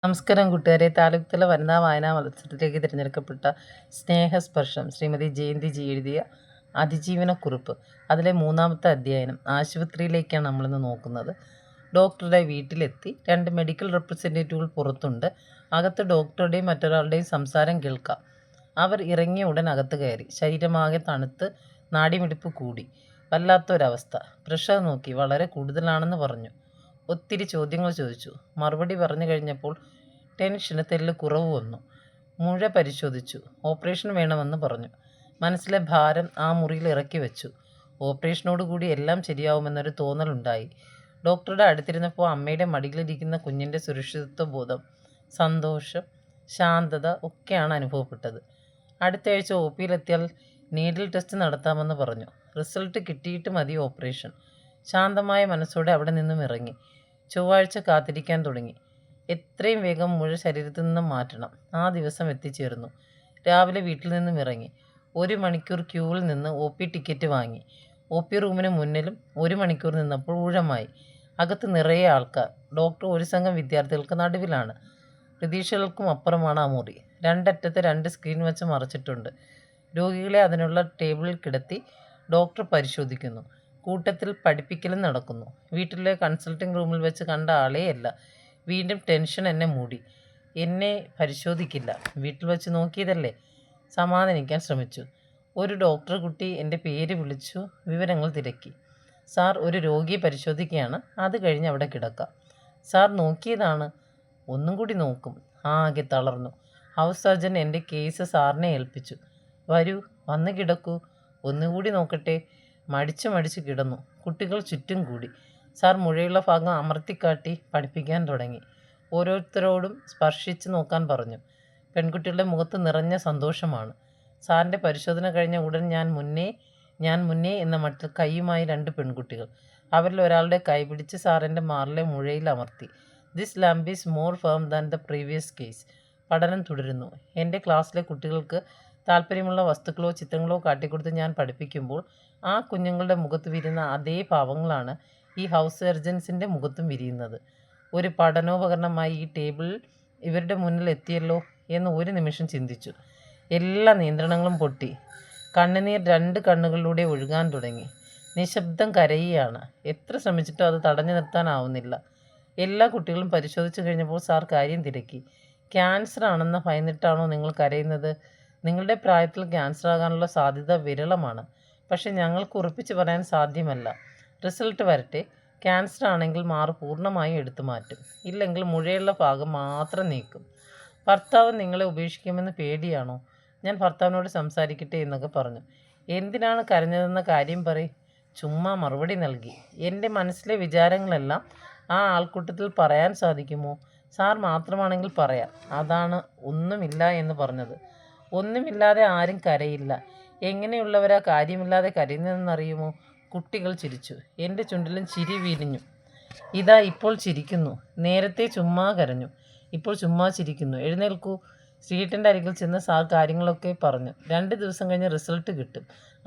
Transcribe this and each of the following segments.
നമസ്കാരം കൂട്ടുകാരെ. താലൂക്ക് തല വനിതാ വായനാ മത്സരത്തിലേക്ക് തിരഞ്ഞെടുക്കപ്പെട്ട സ്നേഹസ്പർശം ശ്രീമതി ജയന്തി ജി എഴുതിയ അതിജീവനക്കുറിപ്പ്, അതിലെ 3-ാമത്തെ അധ്യായം ആശുപത്രിയിലേക്കാണ് നമ്മളിന്ന് നോക്കുന്നത്. ഡോക്ടറുടെ വീട്ടിലെത്തി. 2 മെഡിക്കൽ റെപ്രസെൻറ്റേറ്റീവുകൾ പുറത്തുണ്ട്. അകത്ത് ഡോക്ടറുടെയും മറ്റൊരാളുടെയും സംസാരം കേൾക്കാം. അവർ ഇറങ്ങിയ ഉടൻ അകത്ത് കയറി. ശരീരമാകെ തണുത്ത് നാഡിമിടിപ്പ് കൂടി. വല്ലാത്തൊരവസ്ഥ. പ്രഷർ നോക്കി. വളരെ കൂടുതലാണെന്ന് പറഞ്ഞു. ഒത്തിരി ചോദ്യങ്ങൾ ചോദിച്ചു. മറുപടി പറഞ്ഞു കഴിഞ്ഞപ്പോൾ ടെൻഷന് തെല്ല് കുറവ് വന്നു. മുഴ പരിശോധിച്ചു. ഓപ്പറേഷൻ വേണമെന്ന് പറഞ്ഞു. മനസ്സിലെ ഭാരം ആ മുറിയിൽ ഇറക്കി വെച്ചു. ഓപ്പറേഷനോടുകൂടി എല്ലാം ശരിയാവുമെന്നൊരു തോന്നലുണ്ടായി. ഡോക്ടറുടെ അടുത്തിരുന്നപ്പോൾ അമ്മയുടെ മടിയിലിരിക്കുന്ന കുഞ്ഞിൻ്റെ സുരക്ഷിതത്വ ബോധം, സന്തോഷം, ശാന്തത ഒക്കെയാണ് അനുഭവപ്പെട്ടത്. അടുത്ത ആഴ്ച ഒ പിയിലെത്തിയാൽ നീഡിൽ ടെസ്റ്റ് നടത്താമെന്ന് പറഞ്ഞു. റിസൾട്ട് കിട്ടിയിട്ട് മതി ഓപ്പറേഷൻ. ശാന്തമായ മനസ്സോടെ അവിടെ നിന്നും ഇറങ്ങി. ചൊവ്വാഴ്ച കാത്തിരിക്കാൻ തുടങ്ങി. എത്രയും വേഗം മുഴ ശരീരത്തിൽ നിന്നും മാറ്റണം. ആ ദിവസം എത്തിച്ചേർന്നു. രാവിലെ വീട്ടിൽ നിന്നും ഇറങ്ങി. 1 മണിക്കൂർ ക്യൂവിൽ നിന്ന് ഒ പി ടിക്കറ്റ് വാങ്ങി. ഒ പി റൂമിന് മുന്നിലും 1 മണിക്കൂർ നിന്നപ്പോൾ ഊഴമായി. അകത്ത് നിറയെ ആൾക്കാർ. ഡോക്ടർ ഒരു സംഘം വിദ്യാർത്ഥികൾക്ക് നടുവിലാണ്. പ്രതീക്ഷകൾക്കും അപ്പുറമാണ് ആ മുറി. 2 അറ്റത്ത് 2 സ്ക്രീൻ വെച്ച് മറച്ചിട്ടുണ്ട്. രോഗികളെ അതിനുള്ള ടേബിളിൽ കിടത്തി ഡോക്ടർ പരിശോധിക്കുന്നു. കൂട്ടത്തിൽ പഠിപ്പിക്കലും നടക്കുന്നു. വീട്ടിലെ കൺസൾട്ടിംഗ് റൂമിൽ വെച്ച് കണ്ട ആളെയല്ല. വീണ്ടും ടെൻഷൻ എന്നെ മൂടി. എന്നെ പരിശോധിക്കില്ല, വീട്ടിൽ വെച്ച് നോക്കിയതല്ലേ. സമാധാനിക്കാൻ ശ്രമിച്ചു. ഒരു ഡോക്ടർ കുട്ടി എൻ്റെ പേര് വിളിച്ചു. വിവരങ്ങൾ തിരക്കി. സാർ, ഒരു രോഗിയെ പരിശോധിക്കുകയാണ്. അത് കഴിഞ്ഞ് അവിടെ കിടക്കാം. സാർ, നോക്കിയതാണ്. ഒന്നും കൂടി നോക്കും. ആകെ തളർന്നു. ഹൗസ് സർജൻ എൻ്റെ കേസ് സാറിനെ ഏൽപ്പിച്ചു. വരൂ, വന്ന് കിടക്കൂ, ഒന്നുകൂടി നോക്കട്ടെ. മടിച്ച് കിടന്നു. കുട്ടികൾ ചുറ്റും കൂടി. സാർ മുഴയുള്ള ഭാഗം അമർത്തിക്കാട്ടി പഠിപ്പിക്കാൻ തുടങ്ങി. ഓരോരുത്തരോടും സ്പർശിച്ച് നോക്കാൻ പറഞ്ഞു. പെൺകുട്ടികളുടെ മുഖത്ത് നിറഞ്ഞ സന്തോഷമാണ്. സാറിൻ്റെ പരിശോധന കഴിഞ്ഞ ഉടൻ ഞാൻ മുന്നേ എന്ന മട്ടിൽ കൈയുമായി 2 പെൺകുട്ടികൾ. അവരിൽ ഒരാളുടെ കൈ പിടിച്ച് സാറിൻ്റെ മാറിലെ മുഴയിൽ അമർത്തി. This lump is more firm than the previous case. പഠനം തുടരുന്നു. എൻ്റെ ക്ലാസ്സിലെ കുട്ടികൾക്ക് താല്പര്യമുള്ള വസ്തുക്കളോ ചിത്രങ്ങളോ കാട്ടിക്കൊടുത്ത് ഞാൻ പഠിപ്പിക്കുമ്പോൾ ആ കുഞ്ഞുങ്ങളുടെ മുഖത്ത് വിരിയുന്ന അതേ ഭാവങ്ങളാണ് ഈ ഹൗസ് സർജൻസിൻ്റെ മുഖത്തും വിരിയുന്നത്. ഒരു പഠനോപകരണമായി ഈ ടേബിൾ ഇവരുടെ മുന്നിൽ എത്തിയല്ലോ എന്ന് ഒരു നിമിഷം ചിന്തിച്ചു. എല്ലാ നിയന്ത്രണങ്ങളും പൊട്ടി. കണ്ണുനീർ 2 കണ്ണുകളിലൂടെ ഒഴുകാൻ തുടങ്ങി. നിശബ്ദം കരയുകയാണ്. എത്ര ശ്രമിച്ചിട്ടും അത് തടഞ്ഞു നിർത്താനാവുന്നില്ല. എല്ലാ കുട്ടികളും പരിശോധിച്ചു കഴിഞ്ഞപ്പോൾ സാർ കാര്യം തിരക്കി. ക്യാൻസർ ആണെന്ന് ഭയന്നിട്ടാണോ നിങ്ങൾ കരയുന്നത്? നിങ്ങളുടെ പ്രായത്തിൽ ക്യാൻസർ ആകാനുള്ള സാധ്യത വിരളമാണ്. പക്ഷെ ഞങ്ങൾക്ക് ഉറപ്പിച്ച് പറയാൻ സാധ്യമല്ല. റിസൾട്ട് വരട്ടെ. ക്യാൻസർ ആണെങ്കിൽ മാറ് പൂർണ്ണമായും എടുത്തു മാറ്റും. ഇല്ലെങ്കിൽ മുഴയുള്ള ഭാഗം മാത്രം നീക്കും. ഭർത്താവ് നിങ്ങളെ ഉപേക്ഷിക്കുമെന്ന് പേടിയാണോ? ഞാൻ ഭർത്താവിനോട് സംസാരിക്കട്ടെ എന്നൊക്കെ പറഞ്ഞു. എന്തിനാണ് കരഞ്ഞതെന്ന കാര്യം പറയും. ചുമ്മാ മറുപടി നൽകി. എൻ്റെ മനസ്സിലെ വിചാരങ്ങളെല്ലാം ആ ആൾക്കൂട്ടത്തിൽ പറയാൻ സാധിക്കുമോ? സാർ മാത്രമാണെങ്കിൽ പറയാം. അതാണ് ഒന്നുമില്ല എന്ന് പറഞ്ഞത്. ഒന്നുമില്ലാതെ ആരും കരയില്ല. എങ്ങനെയുള്ളവരാ കാര്യമില്ലാതെ കരയുന്നതെന്നറിയുമോ? കുട്ടികൾ ചിരിച്ചു. എൻ്റെ ചുണ്ടിലും ചിരി വിരിഞ്ഞു. ഇതാ ഇപ്പോൾ ചിരിക്കുന്നു. നേരത്തെ ചുമ്മാ കരഞ്ഞു, ഇപ്പോൾ ചുമ്മാ ചിരിക്കുന്നു. എഴുന്നേൽക്കൂ. ശ്രീയേട്ടൻ്റെ അരികിൽ ചെന്ന് സാർ കാര്യങ്ങളൊക്കെ പറഞ്ഞു. 2 ദിവസം കഴിഞ്ഞ് റിസൾട്ട് കിട്ടും.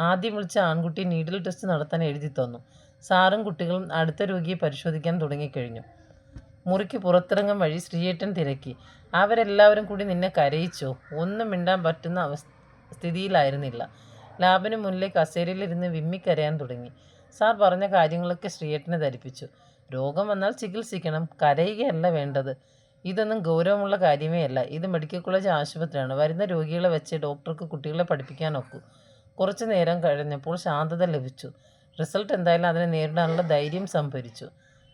ആദ്യം വിളിച്ച ആൺകുട്ടി നീഡിൽ ടെസ്റ്റ് നടത്താൻ എഴുതി തന്നു. സാറും കുട്ടികളും അടുത്ത രോഗിയെ പരിശോധിക്കാൻ തുടങ്ങിക്കഴിഞ്ഞു. മുറിക്ക് പുറത്തിറങ്ങും വഴി ശ്രീയേട്ടൻ തിരക്കി. അവരെല്ലാവരും കൂടി നിന്നെ കരയിച്ചോ? ഒന്നും മിണ്ടാൻ പറ്റുന്ന സ്ഥിതിയിലായിരുന്നില്ല. ലാബിന് മുന്നിലെ കസേരയിലിരുന്ന് വിമ്മിക്കരയാൻ തുടങ്ങി. സാർ പറഞ്ഞ കാര്യങ്ങളൊക്കെ ശ്രീയേട്ടനെ ധരിപ്പിച്ചു. രോഗം വന്നാൽ ചികിത്സിക്കണം, കരയുകയല്ല വേണ്ടത്. ഇതൊന്നും ഗൗരവമുള്ള കാര്യമേ അല്ല. ഇത് മെഡിക്കൽ കോളേജ് ആശുപത്രിയാണ്. വരുന്ന രോഗികളെ വെച്ച് ഡോക്ടർക്ക് കുട്ടികളെ പഠിപ്പിക്കാൻ ഒക്കൂ. കുറച്ചു നേരം കഴിഞ്ഞപ്പോൾ ശാന്തത ലഭിച്ചു. റിസൾട്ട് എന്തായാലും അതിനെ നേരിടാനുള്ള ധൈര്യം സംഭരിച്ചു.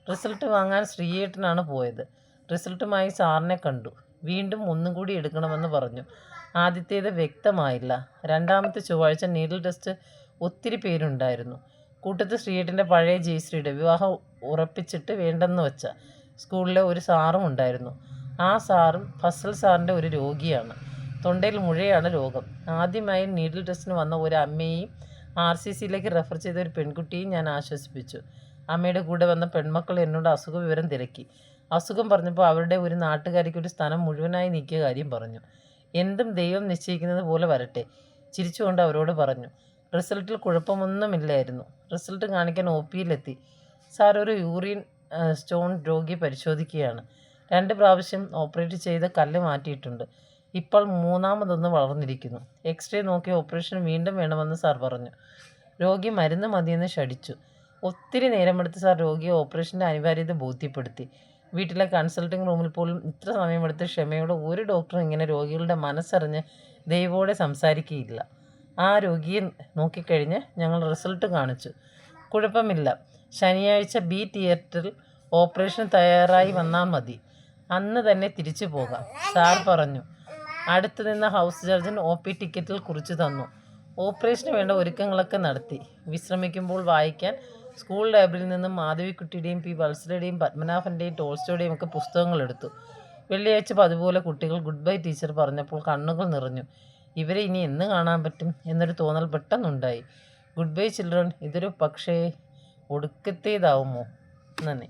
റിസൾട്ട് വാങ്ങാൻ ശ്രീയേട്ടനാണ് പോയത്. റിസൾട്ടുമായി സാറിനെ കണ്ടു. വീണ്ടും ഒന്നും കൂടി എടുക്കണമെന്ന് പറഞ്ഞു. ആദ്യത്തേത് വ്യക്തമായില്ല. 2-ാമത്തെ ചൊവ്വാഴ്ച നീഡിൽ ടെസ്റ്റ് ഒത്തിരി പേരുണ്ടായിരുന്നു. കൂട്ടത്തിൽ ശ്രീയേട്ടൻ്റെ പഴയ ജയശ്രീയുടെ വിവാഹം ഉറപ്പിച്ചിട്ട് വേണ്ടെന്ന് വെച്ച സ്കൂളിലെ ഒരു സാറും ഉണ്ടായിരുന്നു. ആ സാറും ഫസൽ സാറിൻ്റെ ഒരു രോഗിയാണ്. തൊണ്ടയിൽ മുഴയാണ് രോഗം. ആദ്യമായി നീഡിൽ ടെസ്റ്റിന് വന്ന ഒരു അമ്മയെയും RCCയിലേക്ക് റെഫർ ചെയ്ത ഒരു പെൺകുട്ടിയെയും ഞാൻ ആശ്വസിപ്പിച്ചു. അമ്മയുടെ കൂടെ വന്ന പെൺമക്കൾ എന്നോട് അസുഖ വിവരം തിരക്കി. അസുഖം പറഞ്ഞപ്പോൾ അവരുടെ ഒരു നാട്ടുകാരിക്ക് ഒരു സ്ഥലം മുഴുവനായി നീക്കിയ കാര്യം പറഞ്ഞു. എന്തും ദൈവം നിശ്ചയിക്കുന്നത് പോലെ വരട്ടെ. ചിരിച്ചുകൊണ്ട് അവരോട് പറഞ്ഞു. റിസൾട്ടിൽ കുഴപ്പമൊന്നുമില്ലായിരുന്നു. റിസൾട്ട് കാണിക്കാൻ ഒ പിയിലെത്തി. സാർ, ഒരു യൂറിൻ സ്റ്റോൺ രോഗിയെ പരിശോധിക്കുകയാണ്. 2 പ്രാവശ്യം ഓപ്പറേറ്റ് ചെയ്ത് കല്ല് മാറ്റിയിട്ടുണ്ട്. ഇപ്പോൾ മൂന്നാമതൊന്ന് വളർന്നിരിക്കുന്നു. എക്സ്റേ നോക്കി ഓപ്പറേഷൻ വീണ്ടും വേണമെന്ന് സാർ പറഞ്ഞു. രോഗി മരുന്ന് മതിയെന്ന് ശഠിച്ചു. ഒത്തിരി നേരമെടുത്ത് സാർ രോഗിയെ ഓപ്പറേഷൻ്റെ അനിവാര്യത ബോധ്യപ്പെടുത്തി. വീട്ടിലെ കൺസൾട്ടിംഗ് റൂമിൽ പോലും ഇത്ര സമയമെടുത്ത് ക്ഷമയോടെ ഒരു ഡോക്ടറും ഇങ്ങനെ രോഗികളുടെ മനസ്സറിഞ്ഞ് ദൈവത്തോടെ സംസാരിക്കുകയില്ല. ആ രോഗിയെ നോക്കിക്കഴിഞ്ഞ് ഞങ്ങൾ റിസൾട്ട് കാണിച്ചു. കുഴപ്പമില്ല. ശനിയാഴ്ച ബി തിയേറ്ററിൽ ഓപ്പറേഷൻ തയ്യാറായി വന്നാൽ മതി. അന്ന് തന്നെ തിരിച്ചു പോകാം സാർ പറഞ്ഞു. അടുത്തു നിന്ന ഹൗസ് സർജൻ OP ടിക്കറ്റിൽ കുറിച്ചു തന്നു. ഓപ്പറേഷന് വേണ്ട ഒരുക്കങ്ങളൊക്കെ നടത്തി. വിശ്രമിക്കുമ്പോൾ വായിക്കാൻ സ്കൂൾ ലൈബ്രറിയിൽ നിന്നും മാധവിക്കുട്ടിയുടെയും P. വത്സലയുടെയും പത്മനാഭൻ്റെയും ടോൾസ്റ്റോയുടെയും ഒക്കെ പുസ്തകങ്ങൾ എടുത്തു. വെള്ളിയാഴ്ച പതുപോലെ കുട്ടികൾ ഗുഡ് ബൈ ടീച്ചർ പറഞ്ഞപ്പോൾ കണ്ണുകൾ നിറഞ്ഞു. ഇവരെ ഇനി എന്ന് കാണാൻ പറ്റും എന്നൊരു തോന്നൽ പെട്ടെന്നുണ്ടായി. ഗുഡ് ബൈ ചിൽഡ്രൻ, ഇതൊരു പക്ഷേ ഒടുക്കത്തേതാവുമോ? നന്ദി.